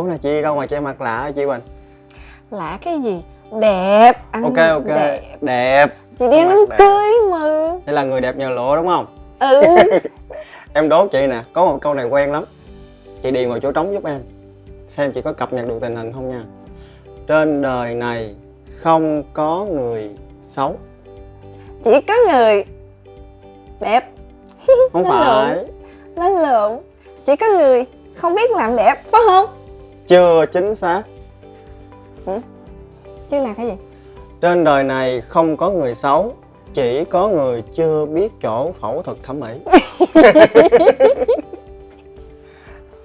nè, chị đi đâu mà che mặt lạ hả chị Quỳnh? Lạ cái gì? Đẹp. Ok Đẹp. đẹp. Chị đi ăn đám cưới mà. Đây là người đẹp nhờ lụa đúng không? Ừ. Em đố chị nè, có một câu này quen lắm. Chị điền vào chỗ trống giúp em, xem chị có cập nhật được tình hình không nha. Trên đời này không có người xấu. Chỉ có người đẹp. Không Nói phải. Nói lộn. Chỉ có người không biết làm đẹp, phải không? Chưa chính xác. Chứ là cái gì? Trên đời này không có người xấu, chỉ có người chưa biết chỗ phẫu thuật thẩm mỹ.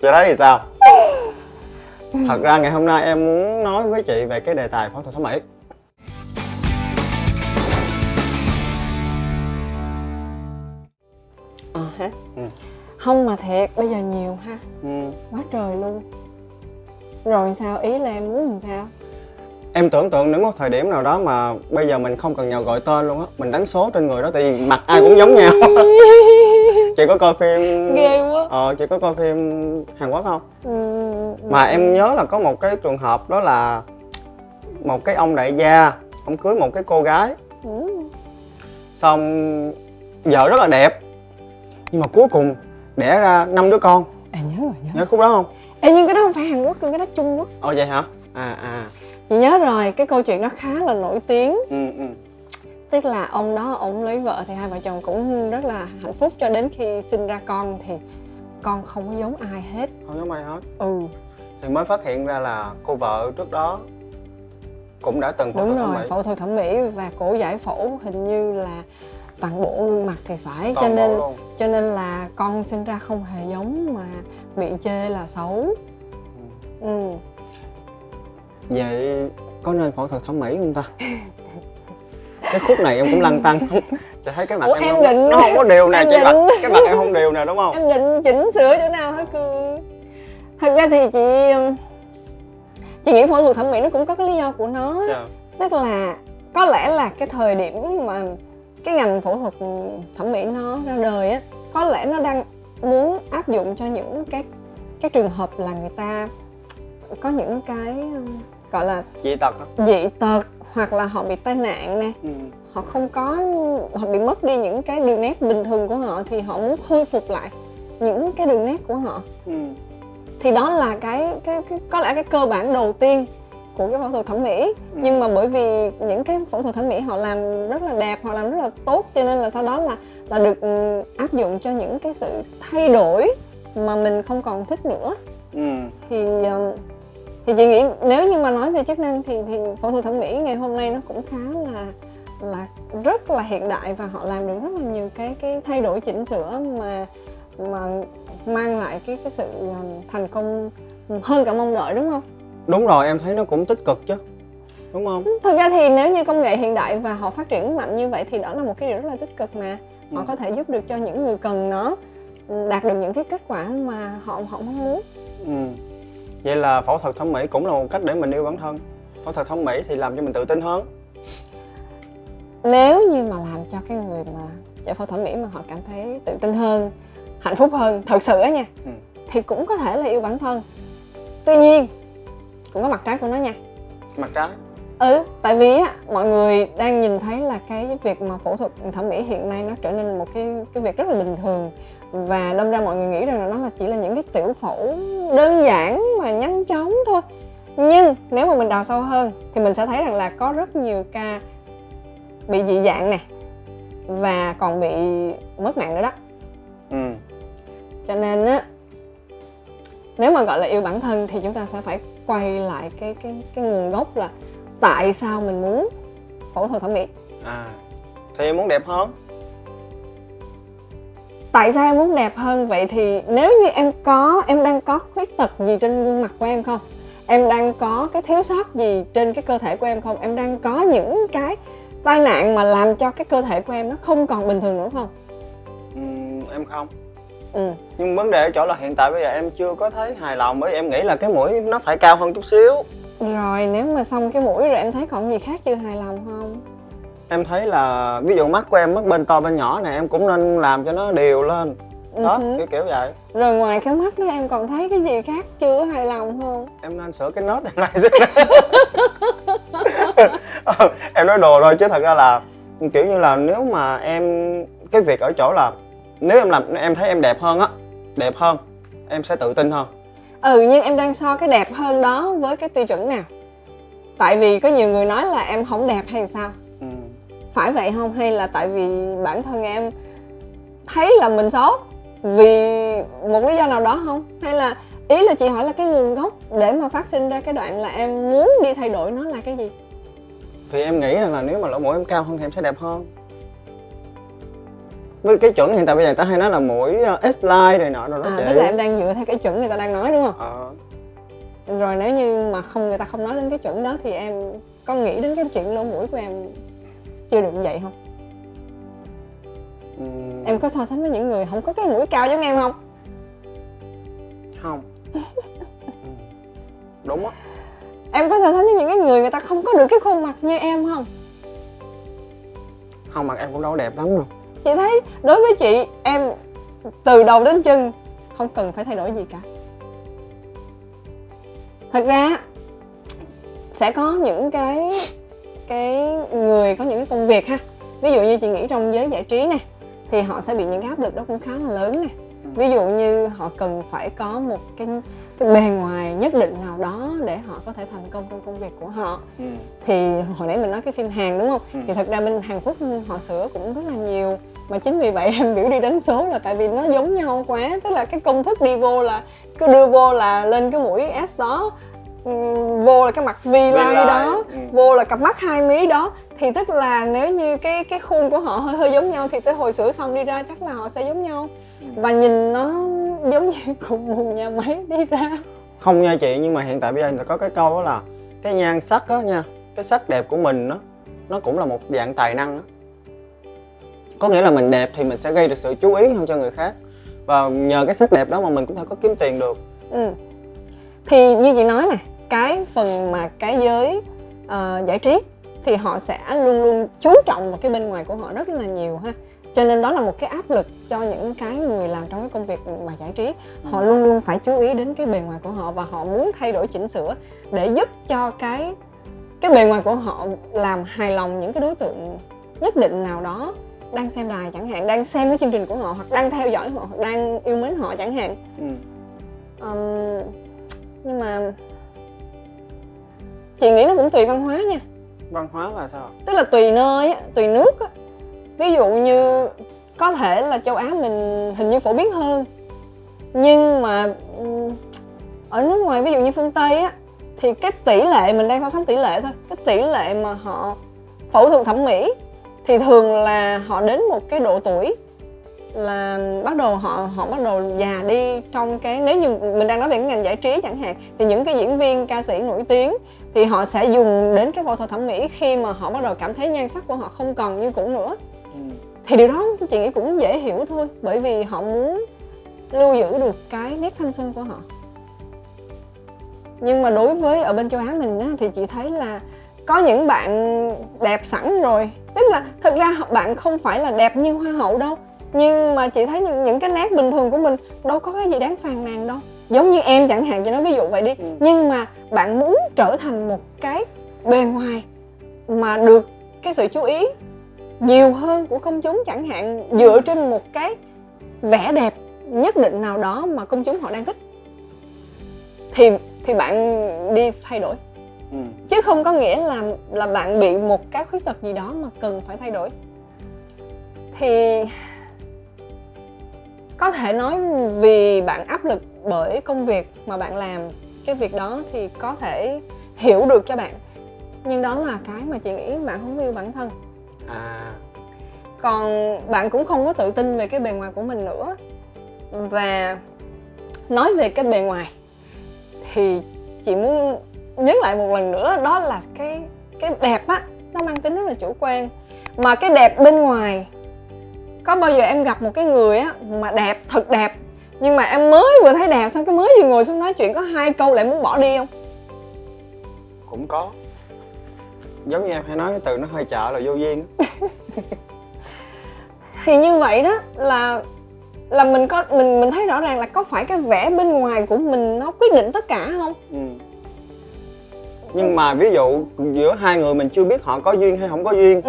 Chị thấy thì sao? Thật ra ngày hôm nay em muốn nói với chị về cái đề tài phẫu thuật thẩm mỹ. Hả? Không mà thiệt, bây giờ nhiều ha. Quá trời luôn. Rồi sao? Ý là em muốn làm sao? Em tưởng tượng đến một thời điểm nào đó mà bây giờ mình không cần nhờ gọi tên luôn á, mình đánh số trên người đó, tại vì mặt ai cũng giống nhau. Chị có coi phim... Ghê quá. Chị có coi phim Hàn Quốc không? Mà em nhớ là có một cái trường hợp đó là một cái ông đại gia, ông cưới một cái cô gái. Xong vợ rất là đẹp, nhưng mà cuối cùng đẻ ra 5 đứa con. Nhớ rồi, Nhớ khúc đó không? Nhưng cái đó không phải Hàn Quốc, cái đó Trung Quốc. Ồ vậy hả? Chị nhớ rồi, cái câu chuyện đó khá là nổi tiếng. Tức là ông đó, ông lấy vợ thì hai vợ chồng cũng rất là hạnh phúc cho đến khi sinh ra con thì con không có giống ai hết. Không giống ai hết. Thì mới phát hiện ra là cô vợ trước đó cũng đã từng phẫu thuật thẩm mỹ. Đúng rồi, phẫu thuật thẩm mỹ và cổ giải phẫu hình như là toàn bộ gương mặt thì phải, cho nên là con sinh ra không hề giống mà bị chê là xấu. Vậy có nên phẫu thuật thẩm mỹ không ta? Cái khúc này em cũng lăn tăn. Chị thấy cái mặt em nó không có đều nè, cái mặt em không đều nè đúng không? Em định chỉnh sửa chỗ nào hả Cường? Thật ra thì chị nghĩ phẫu thuật thẩm mỹ nó cũng có cái lý do của nó. Tức là có lẽ là cái thời điểm mà cái ngành phẫu thuật thẩm mỹ nó ra đời á, có lẽ nó đang muốn áp dụng cho những cái trường hợp là người ta có những cái gọi là dị tật hoặc là họ bị tai nạn nè, họ bị mất đi những cái đường nét bình thường của họ thì họ muốn khôi phục lại những cái đường nét của họ. Thì đó là cái có lẽ cái cơ bản đầu tiên của cái phẫu thuật thẩm mỹ. Nhưng mà bởi vì những cái phẫu thuật thẩm mỹ họ làm rất là đẹp, họ làm rất là tốt, cho nên là sau đó là được áp dụng cho những cái sự thay đổi mà mình không còn thích nữa. Thì chị nghĩ nếu như mà nói về chức năng thì phẫu thuật thẩm mỹ ngày hôm nay nó cũng khá là rất là hiện đại và họ làm được rất là nhiều cái thay đổi chỉnh sửa mà mang lại cái sự thành công hơn cả mong đợi, đúng không? Đúng rồi, em thấy nó cũng tích cực chứ, đúng không? Thực ra thì nếu như công nghệ hiện đại và họ phát triển mạnh như vậy thì đó là một cái điều rất là tích cực mà. Họ có thể giúp được cho những người cần nó đạt được những cái kết quả mà họ mong muốn. Vậy là phẫu thuật thẩm mỹ cũng là một cách để mình yêu bản thân. Phẫu thuật thẩm mỹ thì làm cho mình tự tin hơn. Nếu như mà làm cho cái người mà chạy phẫu thuật thẩm mỹ mà họ cảm thấy tự tin hơn, hạnh phúc hơn, thật sự á nha, thì cũng có thể là yêu bản thân. Tuy nhiên cũng có mặt trái của nó nha. Mặt trái? Tại vì á, mọi người đang nhìn thấy là cái việc mà phẫu thuật thẩm mỹ hiện nay nó trở nên một cái việc rất là bình thường. Và đâm ra mọi người nghĩ rằng là nó chỉ là những cái tiểu phẫu đơn giản mà nhanh chóng thôi. Nhưng nếu mà mình đào sâu hơn thì mình sẽ thấy rằng là có rất nhiều ca bị dị dạng nè, và còn bị mất mạng nữa đó. Cho nên á, nếu mà gọi là yêu bản thân thì chúng ta sẽ phải quay lại cái nguồn gốc là tại sao mình muốn phẫu thuật thẩm mỹ. Thì em muốn đẹp hơn. Tại sao em muốn đẹp hơn? Vậy thì nếu như em đang có khuyết tật gì trên gương mặt của em không? Em đang có cái thiếu sót gì trên cái cơ thể của em không? Em đang có những cái tai nạn mà làm cho cái cơ thể của em nó không còn bình thường nữa không? Em không. Nhưng vấn đề ở chỗ là hiện tại bây giờ em chưa có thấy hài lòng, bởi vì em nghĩ là cái mũi nó phải cao hơn chút xíu. Rồi nếu mà xong cái mũi rồi em thấy còn gì khác chưa hài lòng không? Em thấy là ví dụ mắt của em mất bên to bên nhỏ này, em cũng nên làm cho nó đều lên. Đó, kiểu vậy. Rồi ngoài cái mắt đó em còn thấy cái gì khác chưa hài lòng không? Em nên sửa cái nốt này xíu. Em nói đùa thôi chứ thật ra là kiểu như là nếu mà em, cái việc ở chỗ là nếu em làm em thấy em đẹp hơn á, đẹp hơn, em sẽ tự tin hơn. Nhưng em đang so cái đẹp hơn đó với cái tiêu chuẩn nào? Tại vì có nhiều người nói là em không đẹp hay sao? Phải vậy không? Hay là tại vì bản thân em thấy là mình xấu vì một lý do nào đó không? Hay là ý là chị hỏi là cái nguồn gốc để mà phát sinh ra cái đoạn là em muốn đi thay đổi nó là cái gì? Thì em nghĩ rằng là nếu mà lỗ mũi em cao hơn thì em sẽ đẹp hơn. Với cái chuẩn hiện tại bây giờ người ta hay nói là mũi S-line này nọ rồi đó chị. Tức là em đang dựa theo cái chuẩn người ta đang nói đúng không? Rồi nếu như mà người ta không nói đến cái chuẩn đó thì em có nghĩ đến cái chuyện lỗ mũi của em chưa được vậy không? Em có so sánh với những người không có cái mũi cao giống em không? Không. Đúng á. Em có so sánh với những cái người ta không có được cái khuôn mặt như em không? Không, mặt em cũng đâu đẹp lắm đâu. Chị thấy đối với chị, em từ đầu đến chân không cần phải thay đổi gì cả. Thật ra sẽ có những cái người có những cái công việc ha. Ví dụ như chị nghĩ trong giới giải trí nè, thì họ sẽ bị những cái áp lực đó cũng khá là lớn nè. Ví dụ như họ cần phải có một cái bề ngoài nhất định nào đó để họ có thể thành công trong công việc của họ. Thì hồi nãy mình nói cái phim Hàn đúng không? Thì thật ra bên Hàn Quốc họ sửa cũng rất là nhiều. Mà chính vì vậy em biểu đi đánh số là tại vì nó giống nhau quá. Tức là cái công thức đi vô là cứ đưa vô là lên cái mũi S đó, vô là cái mặt V-line đó, vô là cặp mắt 2 mí đó. Thì tức là nếu như cái khuôn của họ hơi giống nhau thì tới hồi sửa xong đi ra chắc là họ sẽ giống nhau. Và nhìn nó giống như cùng một nhà máy đi ra. Không nha chị, nhưng mà hiện tại bây giờ người ta có cái câu đó là cái nhan sắc á nha, cái sắc đẹp của mình đó, nó cũng là một dạng tài năng á. Có nghĩa là mình đẹp thì mình sẽ gây được sự chú ý hơn cho người khác. Và nhờ cái sắc đẹp đó mà mình cũng thể có kiếm tiền được. Thì như chị nói nè, cái phần mà cái giới giải trí thì họ sẽ luôn luôn chú trọng vào cái bên ngoài của họ rất là nhiều ha. Cho nên đó là một cái áp lực cho những cái người làm trong cái công việc mà giải trí. Họ luôn luôn phải chú ý đến cái bề ngoài của họ và họ muốn thay đổi chỉnh sửa để giúp cho cái bề ngoài của họ làm hài lòng những cái đối tượng nhất định nào đó đang xem đài chẳng hạn, đang xem cái chương trình của họ hoặc đang theo dõi họ hoặc đang yêu mến họ chẳng hạn. Nhưng mà chị nghĩ nó cũng tùy văn hóa nha. Văn hóa là sao? Tức là tùy nơi, tùy nước á. Ví dụ như có thể là châu Á mình hình như phổ biến hơn, nhưng mà ở nước ngoài ví dụ như phương Tây á thì cái tỷ lệ, mình đang so sánh tỷ lệ thôi, cái tỷ lệ mà họ phẫu thuật thẩm mỹ thì thường là họ đến một cái độ tuổi là bắt đầu họ bắt đầu già đi trong cái, nếu như mình đang nói về cái ngành giải trí chẳng hạn, thì những cái diễn viên ca sĩ nổi tiếng thì họ sẽ dùng đến cái phẫu thuật thẩm mỹ khi mà họ bắt đầu cảm thấy nhan sắc của họ không còn như cũ nữa. Thì điều đó chị nghĩ cũng dễ hiểu thôi, bởi vì họ muốn lưu giữ được cái nét thanh xuân của họ. Nhưng mà đối với ở bên châu Á mình á, thì chị thấy là có những bạn đẹp sẵn rồi. Tức là thật ra bạn không phải là đẹp như hoa hậu đâu, nhưng mà chị thấy những cái nét bình thường của mình đâu có cái gì đáng phàn nàn đâu. Giống như em chẳng hạn, cho nói ví dụ vậy đi. Nhưng mà bạn muốn trở thành một cái bề ngoài mà được cái sự chú ý nhiều hơn của công chúng chẳng hạn, dựa trên một cái vẻ đẹp nhất định nào đó mà công chúng họ đang thích, thì bạn đi thay đổi. Chứ không có nghĩa là bạn bị một cái khuyết tật gì đó mà cần phải thay đổi. Thì có thể nói vì bạn áp lực bởi công việc mà bạn làm, cái việc đó thì có thể hiểu được cho bạn. Nhưng đó là cái mà chị nghĩ bạn không yêu bản thân. Còn bạn cũng không có tự tin về cái bề ngoài của mình nữa. Và nói về cái bề ngoài thì chị muốn nhớ lại một lần nữa, đó là cái đẹp á, nó mang tính rất là chủ quan. Mà cái đẹp bên ngoài, có bao giờ em gặp một cái người á mà đẹp, thật đẹp, nhưng mà em mới vừa thấy đẹp xong cái mới vừa ngồi xuống nói chuyện có 2 câu lại muốn bỏ đi không? Cũng có. Giống như em hay nói cái từ nó hơi chợ là vô duyên. Thì như vậy đó là mình thấy rõ ràng là có phải cái vẻ bên ngoài của mình nó quyết định tất cả không? Nhưng mà ví dụ giữa hai người mình chưa biết họ có duyên hay không có duyên,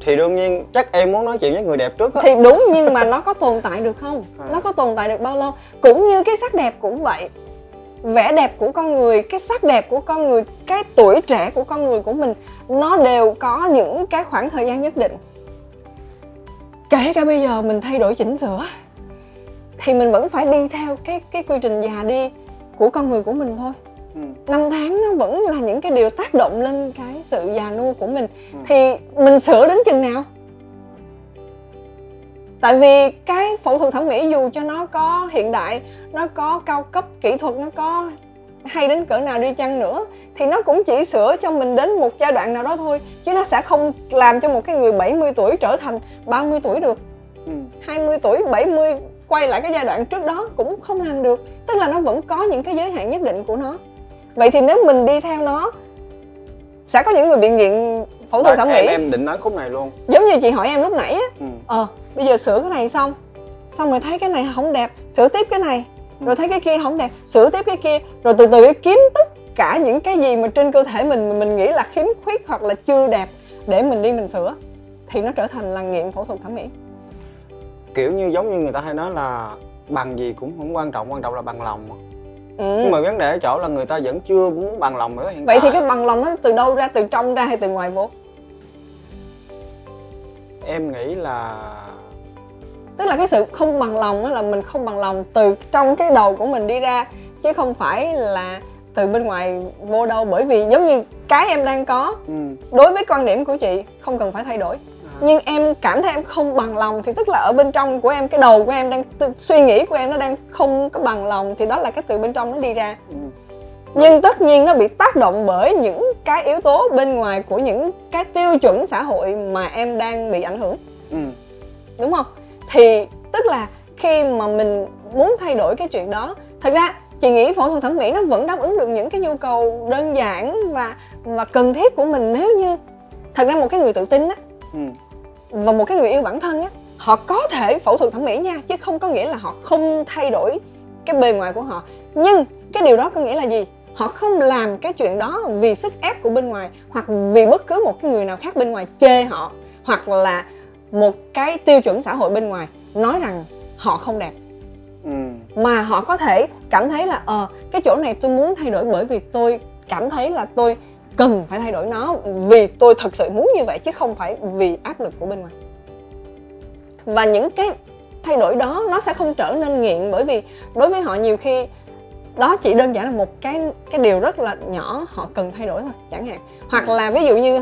thì đương nhiên chắc em muốn nói chuyện với người đẹp trước á. Thì đúng, nhưng mà nó có tồn tại được không? Nó có tồn tại được bao lâu? Cũng như cái sắc đẹp cũng vậy. Vẻ đẹp của con người, cái sắc đẹp của con người, cái tuổi trẻ của con người của mình, nó đều có những cái khoảng thời gian nhất định. Kể cả bây giờ mình thay đổi chỉnh sửa thì mình vẫn phải đi theo cái quy trình già đi của con người của mình thôi. Năm tháng nó vẫn là những cái điều tác động lên cái sự già nua của mình. Thì mình sửa đến chừng nào? Tại vì cái phẫu thuật thẩm mỹ dù cho nó có hiện đại, nó có cao cấp, kỹ thuật nó có hay đến cỡ nào đi chăng nữa, thì nó cũng chỉ sửa cho mình đến một giai đoạn nào đó thôi. Chứ nó sẽ không làm cho một cái người 70 tuổi trở thành 30 tuổi được. 20 tuổi, 70 quay lại cái giai đoạn trước đó cũng không làm được. Tức là nó vẫn có những cái giới hạn nhất định của nó. Vậy thì nếu mình đi theo nó, sẽ có những người bị nghiện phẫu thuật thẩm mỹ. Em định nói khúc này luôn. Giống như chị hỏi em lúc nãy á, bây giờ sửa cái này xong rồi thấy cái này không đẹp, sửa tiếp cái này, rồi thấy cái kia không đẹp, sửa tiếp cái kia, rồi từ từ kiếm tất cả những cái gì mà trên cơ thể mình mà mình nghĩ là khiếm khuyết hoặc là chưa đẹp để mình đi mình sửa, thì nó trở thành là nghiện phẫu thuật thẩm mỹ. Kiểu như giống như người ta hay nói là bằng gì cũng không quan trọng là bằng lòng. Nhưng mà vấn đề ở chỗ là người ta vẫn chưa muốn bằng lòng nữa hiện Vậy tại. thì cái bằng lòng nó từ đâu ra, từ trong ra hay từ ngoài vô? Em nghĩ là Tức là cái sự không bằng lòng đó là mình không bằng lòng từ trong cái đầu của mình đi ra, chứ không phải là từ bên ngoài vô đâu. Bởi vì giống như cái em đang có, đối với quan điểm của chị không cần phải thay đổi. Nhưng em cảm thấy em không bằng lòng thì tức là ở bên trong của em, cái đầu của em đang suy nghĩ của em nó đang không có bằng lòng, thì đó là cái từ bên trong nó đi ra. Nhưng tất nhiên nó bị tác động bởi những cái yếu tố bên ngoài của những cái tiêu chuẩn xã hội mà em đang bị ảnh hưởng. Đúng không? Thì tức là khi mà mình muốn thay đổi cái chuyện đó, thật ra chị nghĩ phẫu thuật thẩm mỹ nó vẫn đáp ứng được những cái nhu cầu đơn giản và cần thiết của mình. Nếu như thật ra một cái người tự tin á, và một cái người yêu bản thân á, họ có thể phẫu thuật thẩm mỹ nha, chứ không có nghĩa là họ không thay đổi cái bề ngoài của họ. Nhưng cái điều đó có nghĩa là gì? Họ không làm cái chuyện đó vì sức ép của bên ngoài, hoặc vì bất cứ một cái người nào khác bên ngoài chê họ, hoặc là một cái tiêu chuẩn xã hội bên ngoài nói rằng họ không đẹp. Mà họ có thể cảm thấy là cái chỗ này tôi muốn thay đổi bởi vì tôi cảm thấy là tôi cần phải thay đổi nó, vì tôi thật sự muốn như vậy, chứ không phải vì áp lực của bên ngoài. Và những cái thay đổi đó nó sẽ không trở nên nghiện, bởi vì đối với họ nhiều khi đó chỉ đơn giản là một cái điều rất là nhỏ họ cần thay đổi thôi, chẳng hạn. Hoặc là ví dụ như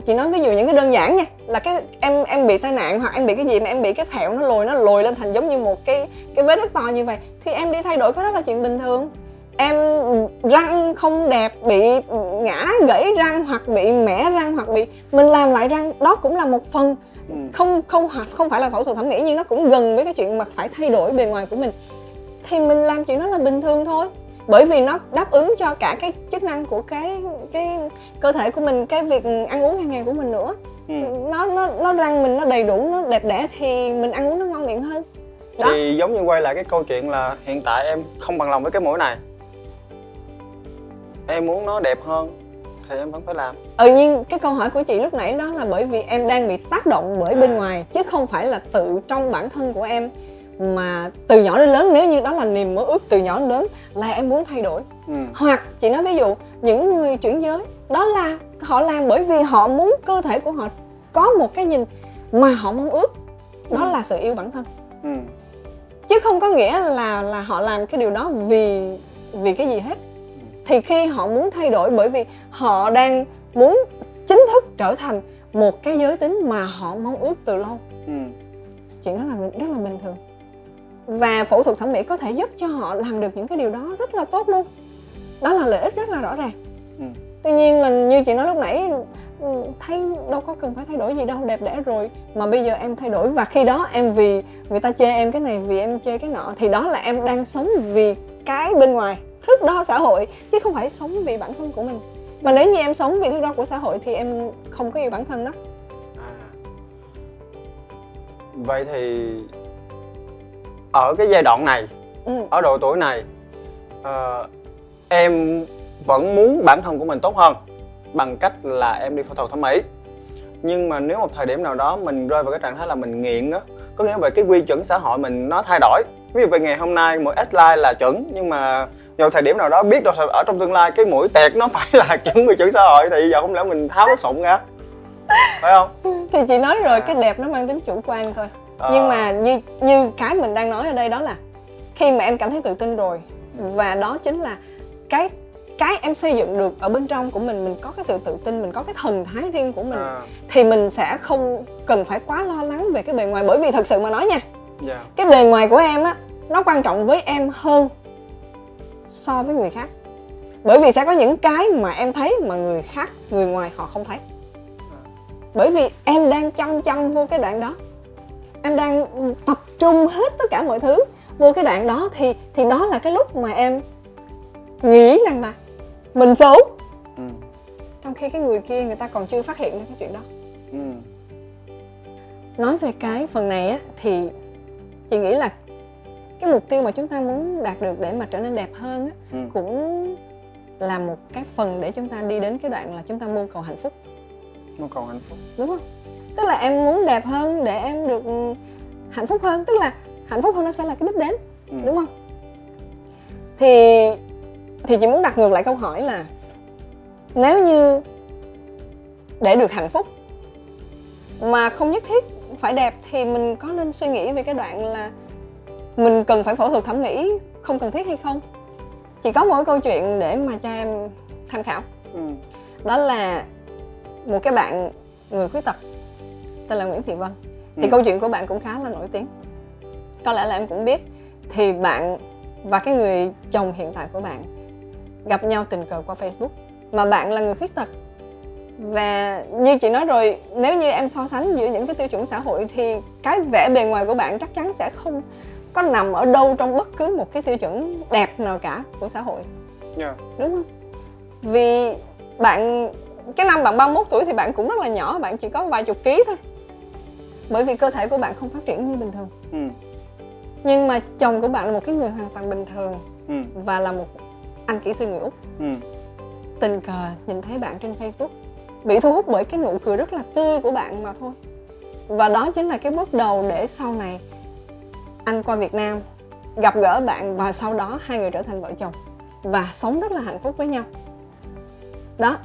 chị nói ví dụ những cái đơn giản nha, là cái em bị tai nạn hoặc em bị cái gì mà em bị cái thẹo nó lồi lên thành giống như một cái vết rất to như vậy, thì em đi thay đổi cái đó là chuyện bình thường. Em răng không đẹp, bị ngã gãy răng hoặc bị mẻ răng hoặc bị mình làm lại răng, đó cũng là một phần không phải là phẫu thuật thẩm mỹ, nhưng nó cũng gần với cái chuyện mà phải thay đổi bề ngoài của mình. Thì mình làm chuyện đó là bình thường thôi, bởi vì nó đáp ứng cho cả cái chức năng của cái cơ thể của mình, cái việc ăn uống hàng ngày của mình nữa. Nó răng mình nó đầy đủ, nó đẹp đẽ thì mình ăn uống nó ngon miệng hơn đó. Thì giống như quay lại cái câu chuyện là hiện tại em không bằng lòng với cái mũi này, em muốn nó đẹp hơn thì em vẫn phải làm. Nhưng cái câu hỏi của chị lúc nãy đó là bởi vì em đang bị tác động bởi bên ngoài, chứ không phải là tự trong bản thân của em. Mà từ nhỏ đến lớn, nếu như đó là niềm mơ ước từ nhỏ đến lớn là em muốn thay đổi. Hoặc chị nói ví dụ những người chuyển giới, đó là họ làm bởi vì họ muốn cơ thể của họ có một cái nhìn mà họ mong ước, đó là sự yêu bản thân. Chứ không có nghĩa là họ làm cái điều đó vì cái gì hết. Thì khi họ muốn thay đổi bởi vì họ đang muốn chính thức trở thành một cái giới tính mà họ mong ước từ lâu, chuyện đó là rất là bình thường. Và phẫu thuật thẩm mỹ có thể giúp cho họ làm được những cái điều đó rất là tốt luôn. Đó là lợi ích rất là rõ ràng. Tuy nhiên là như chị nói lúc nãy, thấy đâu có cần phải thay đổi gì đâu, đẹp đẽ rồi mà bây giờ em thay đổi, và khi đó em vì người ta chê em cái này, vì em chê cái nọ, thì đó là em đang sống vì cái bên ngoài, thước đo xã hội, chứ không phải sống vì bản thân của mình. Mà nếu như em sống vì thước đo của xã hội thì em không có yêu bản thân đó. Vậy thì ở cái giai đoạn này, ở độ tuổi này, em vẫn muốn bản thân của mình tốt hơn bằng cách là em đi phẫu thuật thẩm mỹ. Nhưng mà nếu một thời điểm nào đó mình rơi vào cái trạng thái là mình nghiện á, có nghĩa về cái quy chuẩn xã hội mình nó thay đổi. Ví dụ về ngày hôm nay mũi S-line là chuẩn, nhưng mà vào thời điểm nào đó biết rồi ở trong tương lai cái mũi tẹt nó phải là chuẩn quy chuẩn xã hội, thì giờ không lẽ mình tháo cái sụn ra, phải không? Thì chị nói rồi, cái đẹp nó mang tính chủ quan thôi. Nhưng mà như cái mình đang nói ở đây đó là khi mà em cảm thấy tự tin rồi, và đó chính là cái em xây dựng được ở bên trong của mình có cái sự tự tin, mình có cái thần thái riêng của mình, thì mình sẽ không cần phải quá lo lắng về cái bề ngoài. Bởi vì thật sự mà nói nha, cái bề ngoài của em á, nó quan trọng với em hơn so với người khác. Bởi vì sẽ có những cái mà em thấy mà người khác, người ngoài họ không thấy. Bởi vì em đang chăm vô cái đoạn đó, em đang tập trung hết tất cả mọi thứ vô cái đoạn đó, thì đó là cái lúc mà em nghĩ rằng là mình xấu. Trong khi cái người kia người ta còn chưa phát hiện ra cái chuyện đó. Nói về cái phần này á, thì chị nghĩ là cái mục tiêu mà chúng ta muốn đạt được để mà trở nên đẹp hơn á, cũng là một cái phần để chúng ta đi đến cái đoạn là chúng ta mưu cầu hạnh phúc. Mưu cầu hạnh phúc, đúng không? Tức là em muốn đẹp hơn để em được hạnh phúc hơn. Tức là hạnh phúc hơn nó sẽ là cái đích đến, đúng không? Thì chị muốn đặt ngược lại câu hỏi là nếu như để được hạnh phúc mà không nhất thiết phải đẹp, thì mình có nên suy nghĩ về cái đoạn là mình cần phải phẫu thuật thẩm mỹ không cần thiết hay không? Chị có một cái câu chuyện để mà cho em tham khảo. Đó là một cái bạn người khuyết tật tên là Nguyễn Thị Vân. Thì câu chuyện của bạn cũng khá là nổi tiếng, có lẽ là em cũng biết. Thì bạn và cái người chồng hiện tại của bạn gặp nhau tình cờ qua Facebook, mà bạn là người khuyết tật. Và như chị nói rồi, nếu như em so sánh giữa những cái tiêu chuẩn xã hội thì cái vẻ bề ngoài của bạn chắc chắn sẽ không có nằm ở đâu trong bất cứ một cái tiêu chuẩn đẹp nào cả của xã hội. Đúng không? Vì bạn, cái năm bạn 31 tuổi thì bạn cũng rất là nhỏ, bạn chỉ có vài chục ký thôi. Bởi vì cơ thể của bạn không phát triển như bình thường. Nhưng mà chồng của bạn là một cái người hoàn toàn bình thường, và là một anh kỹ sư người Úc. Tình cờ nhìn thấy bạn trên Facebook, bị thu hút bởi cái nụ cười rất là tươi của bạn mà thôi. Và đó chính là cái bước đầu để sau này anh qua Việt Nam gặp gỡ bạn, và sau đó hai người trở thành vợ chồng và sống rất là hạnh phúc với nhau. Đó,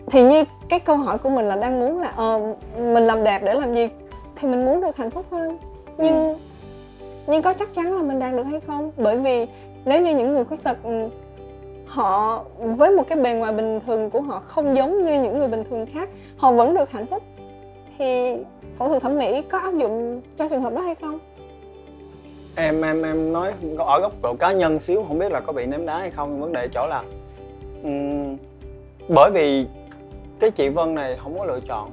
thì như cái câu hỏi của mình là đang muốn là mình làm đẹp để làm gì? Thì mình muốn được hạnh phúc hơn. Nhưng có chắc chắn là mình đạt được hay không? Bởi vì nếu như những người khuyết tật họ với một cái bề ngoài bình thường của họ không giống như những người bình thường khác, họ vẫn được hạnh phúc, thì phẫu thuật thẩm mỹ có áp dụng cho trường hợp đó hay không? Em nói ở góc độ cá nhân xíu, không biết là có bị ném đá hay không. Nhưng vấn đề chỗ là bởi vì cái chị Vân này không có lựa chọn,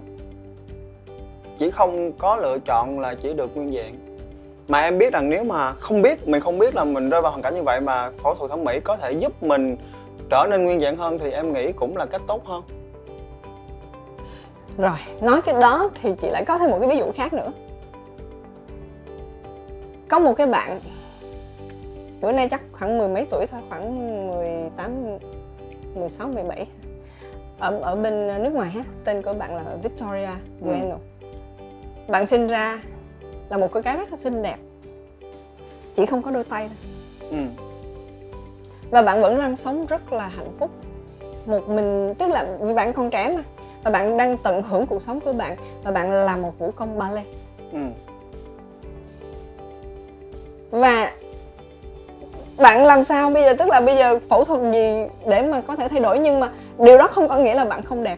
chỉ không có lựa chọn là chỉ được nguyên vẹn. Mà em biết rằng nếu mà mình không biết là mình rơi vào hoàn cảnh như vậy mà phẫu thuật thẩm mỹ có thể giúp mình trở nên nguyên vẹn hơn, thì em nghĩ cũng là cách tốt hơn. Rồi, nói cái đó thì chị lại có thêm một cái ví dụ khác nữa. Có một cái bạn bữa nay chắc khoảng mười mấy tuổi thôi, khoảng 18, 16, 17, ở bên nước ngoài ha. Tên của bạn là Victoria Bueno. Bạn sinh ra là một cô gái rất là xinh đẹp, chỉ không có đôi tay thôi. Và bạn vẫn đang sống rất là hạnh phúc một mình, tức là vì bạn còn trẻ mà, và bạn đang tận hưởng cuộc sống của bạn, và bạn là một vũ công ballet. Và bạn làm sao bây giờ, tức là bây giờ phẫu thuật gì để mà có thể thay đổi, nhưng mà điều đó không có nghĩa là bạn không đẹp.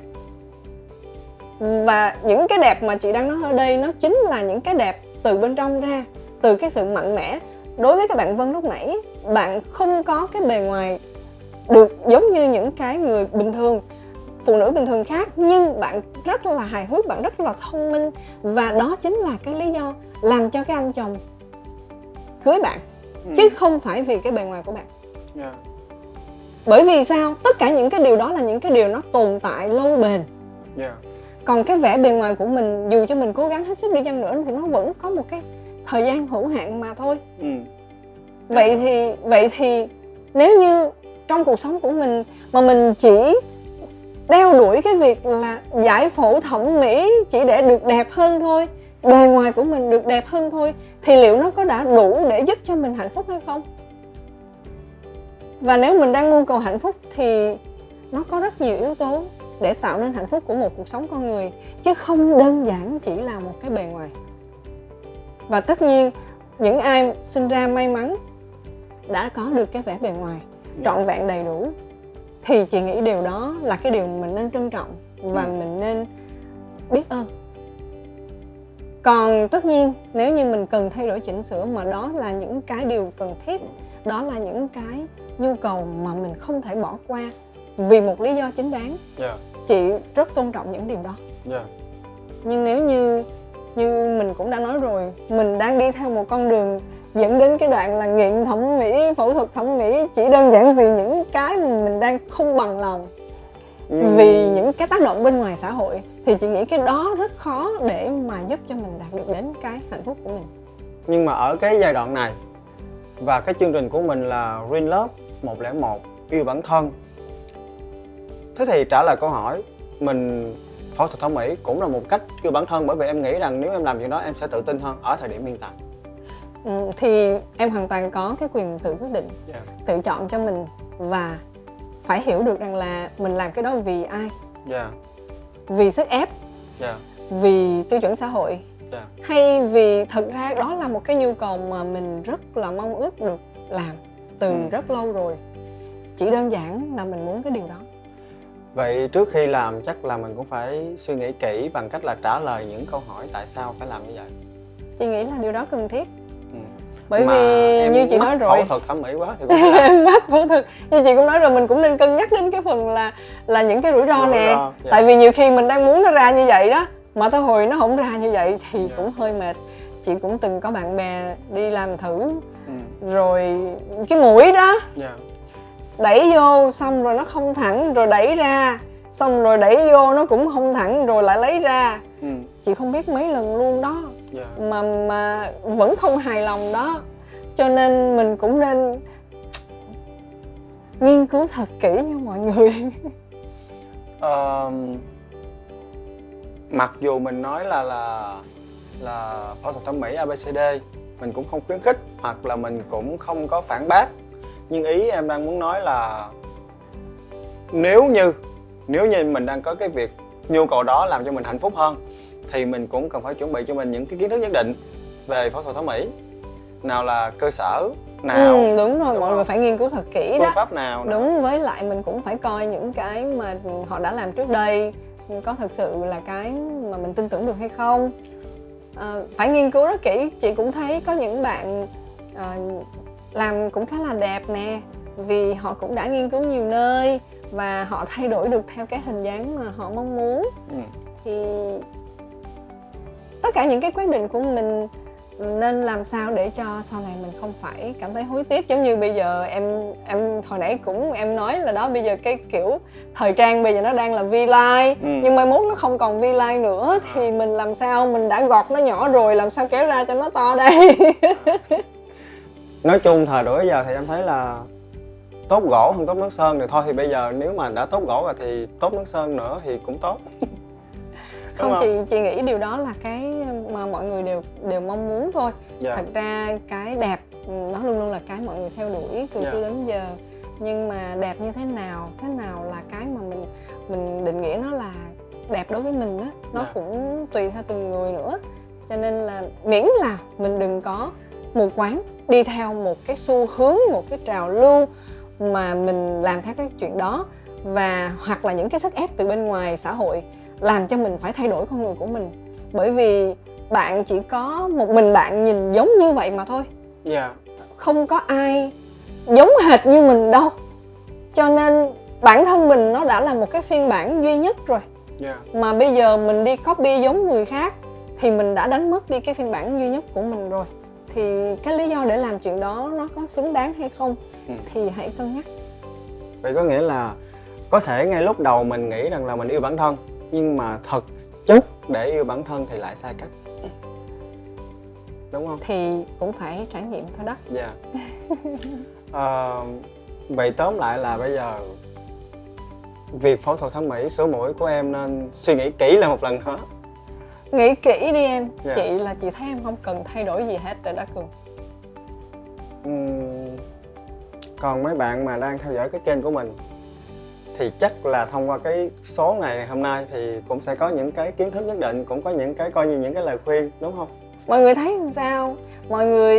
Và những cái đẹp mà chị đang nói ở đây, nó chính là những cái đẹp từ bên trong ra, từ cái sự mạnh mẽ. Đối với các bạn Vân lúc nãy, bạn không có cái bề ngoài được giống như những cái người bình thường, phụ nữ bình thường khác, nhưng bạn rất là hài hước, bạn rất là thông minh. Và đó chính là cái lý do làm cho cái anh chồng cưới bạn, chứ không phải vì cái bề ngoài của bạn. Bởi vì sao? Tất cả những cái điều đó là những cái điều nó tồn tại lâu bền. Còn cái vẻ bề ngoài của mình, dù cho mình cố gắng hết sức đi chăng nữa, thì nó vẫn có một cái thời gian hữu hạn mà thôi. Vậy thì nếu như trong cuộc sống của mình mà mình chỉ đeo đuổi cái việc là giải phẫu thẩm mỹ chỉ để được đẹp hơn thôi, bề ngoài của mình được đẹp hơn thôi, thì liệu nó có đã đủ để giúp cho mình hạnh phúc hay không? Và nếu mình đang mưu cầu hạnh phúc thì nó có rất nhiều yếu tố để tạo nên hạnh phúc của một cuộc sống con người, chứ không đơn giản chỉ là một cái bề ngoài. Và tất nhiên những ai sinh ra may mắn đã có được cái vẻ bề ngoài trọn vẹn đầy đủ thì chị nghĩ điều đó là cái điều mình nên trân trọng và mình nên biết ơn. Còn tất nhiên nếu như mình cần thay đổi chỉnh sửa mà đó là những cái điều cần thiết, đó là những cái nhu cầu mà mình không thể bỏ qua vì một lý do chính đáng, chị rất tôn trọng những điều đó. Nhưng nếu như mình cũng đã nói rồi, mình đang đi theo một con đường dẫn đến cái đoạn là nghiện thẩm mỹ, phẫu thuật thẩm mỹ chỉ đơn giản vì những cái mà mình đang không bằng lòng, vì những cái tác động bên ngoài xã hội, thì chị nghĩ cái đó rất khó để mà giúp cho mình đạt được đến cái hạnh phúc của mình. Nhưng mà ở cái giai đoạn này và cái chương trình của mình là Green Love 101 yêu bản thân, thế thì trả lời câu hỏi mình phẫu thuật thẩm mỹ cũng là một cách yêu bản thân, bởi vì em nghĩ rằng nếu em làm chuyện đó em sẽ tự tin hơn ở thời điểm hiện tại. Thì em hoàn toàn có cái quyền tự quyết định, tự chọn cho mình, và phải hiểu được rằng là mình làm cái đó vì ai, vì sức ép, vì tiêu chuẩn xã hội, hay vì thật ra đó là một cái nhu cầu mà mình rất là mong ước được làm từ rất lâu rồi, chỉ đơn giản là mình muốn cái điều đó. Vậy trước khi làm chắc là mình cũng phải suy nghĩ kỹ bằng cách là trả lời những câu hỏi tại sao phải làm như vậy. Chị nghĩ là điều đó cần thiết. Bởi mà vì như chị nói rồi, phẫu thuật thẩm mỹ quá thì cũng em mắc phẫu thuật, như chị cũng nói rồi, mình cũng nên cân nhắc đến cái phần là những cái rủi ro nè. Tại vì nhiều khi mình đang muốn nó ra như vậy đó, mà tới hồi nó không ra như vậy thì cũng hơi mệt. Chị cũng từng có bạn bè đi làm thử, rồi cái mũi đó đẩy vô xong rồi nó không thẳng, rồi đẩy ra, xong rồi đẩy vô nó cũng không thẳng, rồi lại lấy ra. Chị không biết mấy lần luôn đó, mà vẫn không hài lòng đó. Cho nên mình cũng nên nghiên cứu thật kỹ nha mọi người. Mặc dù mình nói là phẫu thuật thẩm mỹ ABCD, mình cũng không khuyến khích hoặc là mình cũng không có phản bác, nhưng ý em đang muốn nói là nếu như mình đang có cái việc nhu cầu đó làm cho mình hạnh phúc hơn thì mình cũng cần phải chuẩn bị cho mình những cái kiến thức nhất định về phẫu thuật thẩm mỹ, nào là cơ sở nào. Đúng rồi, mọi người phải nghiên cứu thật kỹ đó, phương pháp nào nữa. Đúng, với lại mình cũng phải coi những cái mà họ đã làm trước đây có thực sự là cái mà mình tin tưởng được hay không. Phải nghiên cứu rất kỹ. Chị cũng thấy có những bạn làm cũng khá là đẹp nè, vì họ cũng đã nghiên cứu nhiều nơi và họ thay đổi được theo cái hình dáng mà họ mong muốn. Thì tất cả những cái quyết định của mình nên làm sao để cho sau này mình không phải cảm thấy hối tiếc. Giống như bây giờ em hồi nãy cũng em nói là đó, bây giờ cái kiểu thời trang bây giờ nó đang là V-line, nhưng mai mốt nó không còn V-line nữa thì mình làm sao, mình đã gọt nó nhỏ rồi, làm sao kéo ra cho nó to đây. Nói chung thời đổi giờ thì em thấy là tốt gỗ hơn tốt nước sơn, thì thôi thì bây giờ nếu mà đã tốt gỗ rồi thì tốt nước sơn nữa thì cũng tốt. Không, chị nghĩ điều đó là cái mà mọi người đều mong muốn thôi. Thật ra cái đẹp nó luôn luôn là cái mọi người theo đuổi từ xưa đến giờ, nhưng mà đẹp như thế nào là cái mà mình định nghĩa nó là đẹp đối với mình á, nó cũng tùy theo từng người nữa. Cho nên là miễn là mình đừng có mù quáng đi theo một cái xu hướng, một cái trào lưu mà mình làm theo cái chuyện đó, và hoặc là những cái sức ép từ bên ngoài xã hội làm cho mình phải thay đổi con người của mình. Bởi vì bạn chỉ có một mình bạn nhìn giống như vậy mà thôi. Không có ai giống hệt như mình đâu. Cho nên bản thân mình nó đã là một cái phiên bản duy nhất rồi. Mà bây giờ mình đi copy giống người khác thì mình đã đánh mất đi cái phiên bản duy nhất của mình rồi. Thì cái lý do để làm chuyện đó nó có xứng đáng hay không thì hãy cân nhắc. Vậy có nghĩa là có thể ngay lúc đầu mình nghĩ rằng là mình yêu bản thân, nhưng mà thực chất để yêu bản thân thì lại sai cách. đúng không? thì cũng phải trải nghiệm thôi đó. Dạ. Vậy tóm lại là bây giờ việc phẫu thuật thẩm mỹ sửa mũi của em nên suy nghĩ kỹ lại một lần nữa. Nghĩ kỹ đi em. Dạ. Chị là chị thấy em không cần thay đổi gì hết rồi đó Cường. Còn mấy bạn mà đang theo dõi cái kênh của mình thì chắc là thông qua cái số này hôm nay thì cũng sẽ có những cái kiến thức nhất định, cũng có những cái coi như những cái lời khuyên, đúng không? Mọi người thấy làm sao? Mọi người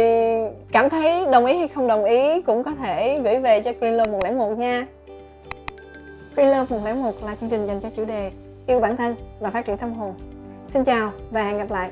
cảm thấy đồng ý hay không đồng ý cũng có thể gửi về cho Green Love 101 nha. Green Love 101 là chương trình dành cho chủ đề yêu bản thân và phát triển tâm hồn. Xin chào và hẹn gặp lại.